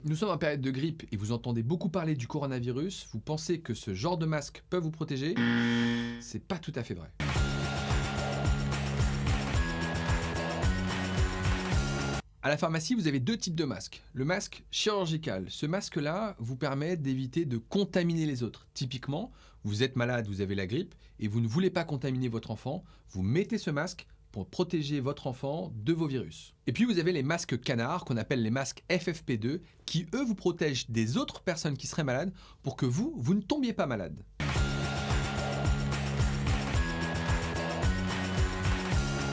Nous sommes en période de grippe et vous entendez beaucoup parler du coronavirus, vous pensez que ce genre de masque peut vous protéger? C'est pas tout à fait vrai. À la pharmacie, vous avez deux types de masques. Le masque chirurgical, ce masque-là vous permet d'éviter de contaminer les autres. Typiquement, vous êtes malade, vous avez la grippe et vous ne voulez pas contaminer votre enfant, vous mettez ce masque pour protéger votre enfant de vos virus. Et puis vous avez les masques canards, qu'on appelle les masques FFP2, qui eux vous protègent des autres personnes qui seraient malades pour que vous ne tombiez pas malade.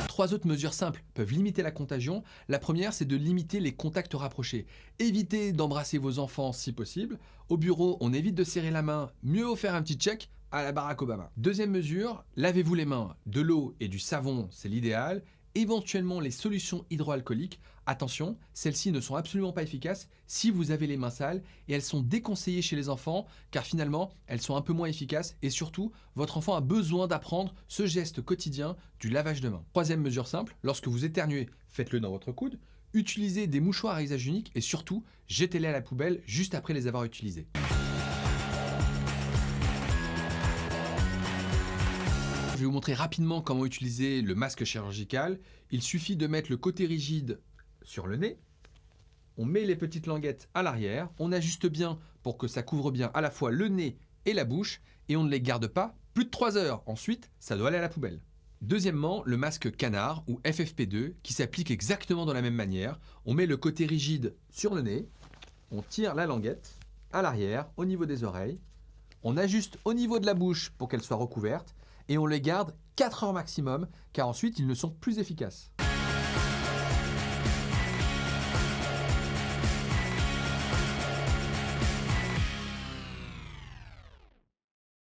Trois autres mesures simples peuvent limiter la contagion. La première, c'est de limiter les contacts rapprochés. Évitez d'embrasser vos enfants si possible. Au bureau, on évite de serrer la main, mieux vaut faire un petit check à la Barack Obama. Deuxième mesure, lavez-vous les mains. De l'eau et du savon, c'est l'idéal. Éventuellement les solutions hydroalcooliques. Attention, celles-ci ne sont absolument pas efficaces si vous avez les mains sales et elles sont déconseillées chez les enfants car finalement elles sont un peu moins efficaces et surtout votre enfant a besoin d'apprendre ce geste quotidien du lavage de mains. Troisième mesure simple, lorsque vous éternuez, faites-le dans votre coude, utilisez des mouchoirs à usage unique et surtout jetez-les à la poubelle juste après les avoir utilisés. Je vais vous montrer rapidement comment utiliser le masque chirurgical. Il suffit de mettre le côté rigide sur le nez. On met les petites languettes à l'arrière. On ajuste bien pour que ça couvre bien à la fois le nez et la bouche. Et on ne les garde pas plus de 3 heures. Ensuite, ça doit aller à la poubelle. Deuxièmement, le masque canard ou FFP2 qui s'applique exactement de la même manière. On met le côté rigide sur le nez. On tire la languette à l'arrière au niveau des oreilles. On ajuste au niveau de la bouche pour qu'elle soit recouverte. Et on les garde 4 heures maximum, car ensuite ils ne sont plus efficaces.